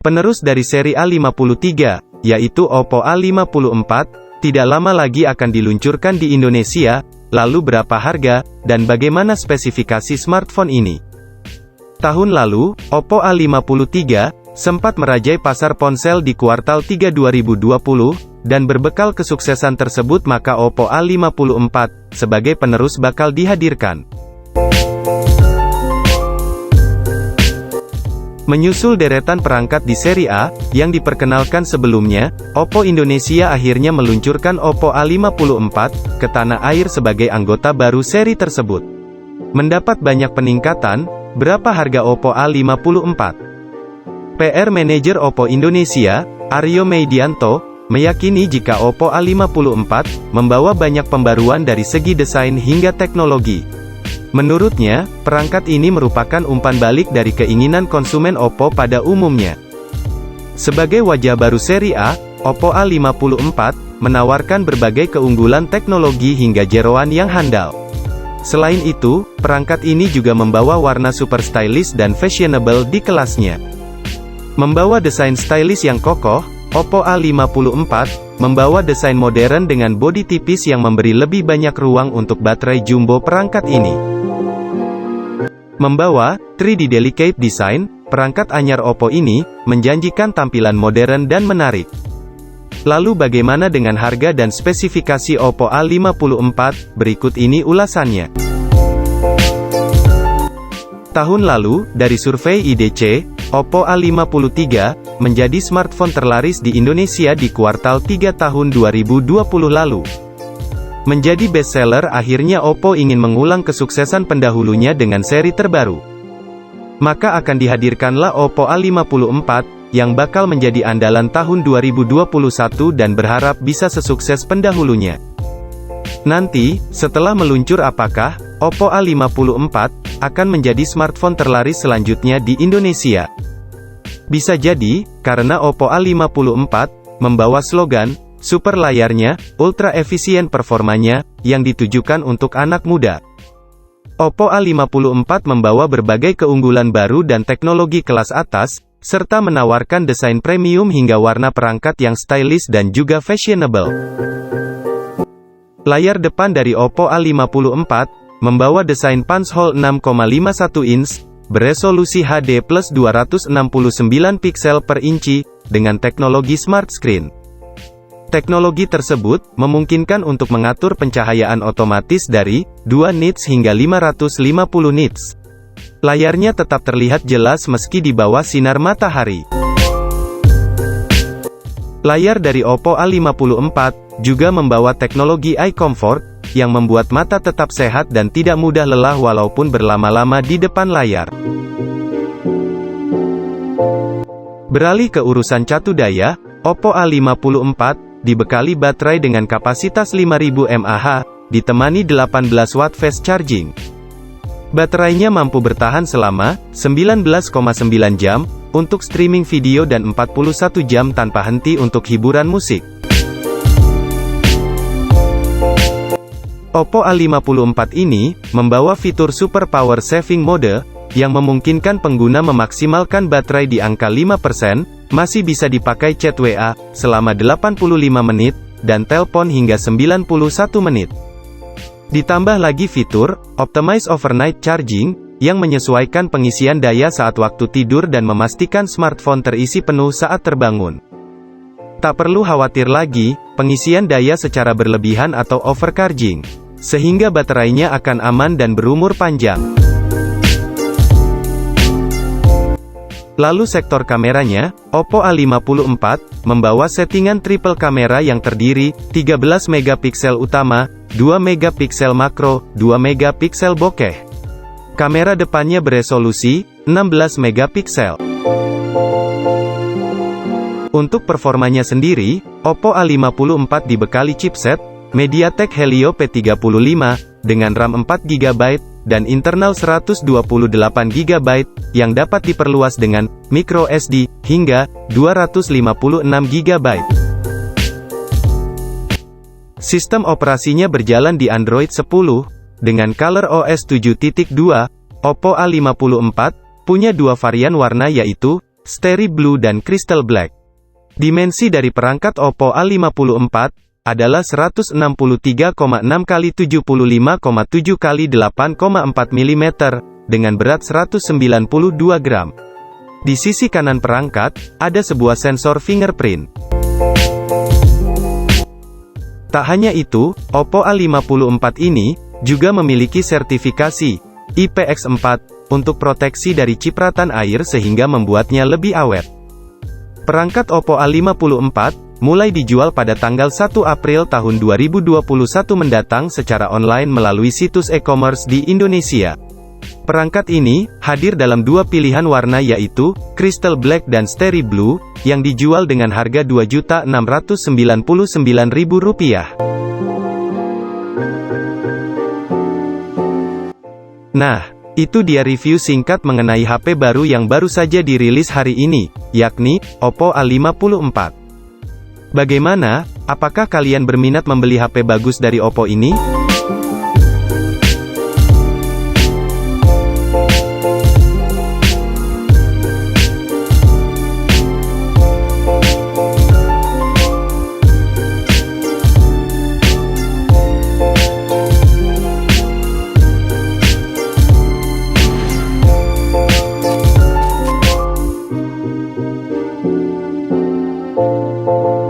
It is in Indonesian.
Penerus dari seri A53, yaitu Oppo A54, tidak lama lagi akan diluncurkan di Indonesia. Lalu berapa harga, dan bagaimana spesifikasi smartphone ini? Tahun lalu, Oppo A53 sempat merajai pasar ponsel di kuartal 3 2020, dan berbekal kesuksesan tersebut maka Oppo A54 sebagai penerus bakal dihadirkan. Menyusul deretan perangkat di seri A, yang diperkenalkan sebelumnya, Oppo Indonesia akhirnya meluncurkan Oppo A54 ke tanah air sebagai anggota baru seri tersebut. Mendapat banyak peningkatan, berapa harga Oppo A54? PR Manager Oppo Indonesia, Aryo Meidianto, meyakini jika Oppo A54 membawa banyak pembaruan dari segi desain hingga teknologi. Menurutnya, perangkat ini merupakan umpan balik dari keinginan konsumen Oppo pada umumnya. Sebagai wajah baru seri A, Oppo A54 menawarkan berbagai keunggulan teknologi hingga jeroan yang handal. Selain itu, perangkat ini juga membawa warna super stylish dan fashionable di kelasnya. Membawa desain stylish yang kokoh, Oppo A54 membawa desain modern dengan bodi tipis yang memberi lebih banyak ruang untuk baterai jumbo perangkat ini. Membawa 3D Delicate Design, perangkat anyar Oppo ini menjanjikan tampilan modern dan menarik. Lalu bagaimana dengan harga dan spesifikasi Oppo A54? Berikut ini ulasannya. Tahun lalu, dari survei IDC, Oppo A53 menjadi smartphone terlaris di Indonesia di kuartal 3 tahun 2020 lalu. Menjadi bestseller, akhirnya Oppo ingin mengulang kesuksesan pendahulunya dengan seri terbaru. Maka akan dihadirkanlah Oppo A54, yang bakal menjadi andalan tahun 2021 dan berharap bisa sesukses pendahulunya. Nanti, setelah meluncur apakah Oppo A54 akan menjadi smartphone terlaris selanjutnya di Indonesia? Bisa jadi, karena Oppo A54 membawa slogan super layarnya, ultra efisien performanya, yang ditujukan untuk anak muda. Oppo A54 membawa berbagai keunggulan baru dan teknologi kelas atas, serta menawarkan desain premium hingga warna perangkat yang stylish dan juga fashionable. Layar depan dari Oppo A54 membawa desain punch hole 6,51 inch, beresolusi HD+ 269 piksel per inci, dengan teknologi smart screen. Teknologi tersebut memungkinkan untuk mengatur pencahayaan otomatis dari 2 nits hingga 550 nits. Layarnya tetap terlihat jelas meski di bawah sinar matahari. Layar dari Oppo A54 juga membawa teknologi Eye Comfort yang membuat mata tetap sehat dan tidak mudah lelah walaupun berlama-lama di depan layar. Beralih ke urusan catu daya, Oppo A54 dibekali baterai dengan kapasitas 5000 mAh, ditemani 18 watt fast charging. Baterainya mampu bertahan selama 19,9 jam, untuk streaming video dan 41 jam tanpa henti untuk hiburan musik. Oppo A54 ini membawa fitur Super Power Saving Mode, yang memungkinkan pengguna memaksimalkan baterai di angka 5%, masih bisa dipakai chat WA selama 85 menit, dan telepon hingga 91 menit. Ditambah lagi fitur Optimize Overnight Charging, yang menyesuaikan pengisian daya saat waktu tidur dan memastikan smartphone terisi penuh saat terbangun. Tak perlu khawatir lagi, pengisian daya secara berlebihan atau overcharging, sehingga baterainya akan aman dan berumur panjang. Lalu sektor kameranya, Oppo A54 membawa settingan triple kamera yang terdiri 13 megapiksel utama, 2 megapiksel makro, 2 megapiksel bokeh. Kamera depannya beresolusi 16 megapiksel. Untuk performanya sendiri, Oppo A54 dibekali chipset MediaTek Helio P35 dengan RAM 4GB dan internal 128GB yang dapat diperluas dengan microSD hingga 256GB. Sistem operasinya berjalan di Android 10 dengan ColorOS 7.2. Oppo A54 punya dua varian warna yaitu Starry Blue dan Crystal Black. Dimensi dari perangkat Oppo A54 adalah 163,6 x 75,7 x 8,4 mm, dengan berat 192 gram. Di sisi kanan perangkat, ada sebuah sensor fingerprint. Tak hanya itu, Oppo A54 ini juga memiliki sertifikasi IPX4 untuk proteksi dari cipratan air sehingga membuatnya lebih awet. Perangkat Oppo A54 mulai dijual pada tanggal 1 April tahun 2021 mendatang secara online melalui situs e-commerce di Indonesia. Perangkat ini hadir dalam dua pilihan warna yaitu Crystal Black dan Starry Blue, yang dijual dengan harga Rp2.699.000. Nah, itu dia review singkat mengenai HP baru yang baru saja dirilis hari ini, yakni Oppo A54. Bagaimana? Apakah kalian berminat membeli HP bagus dari Oppo ini?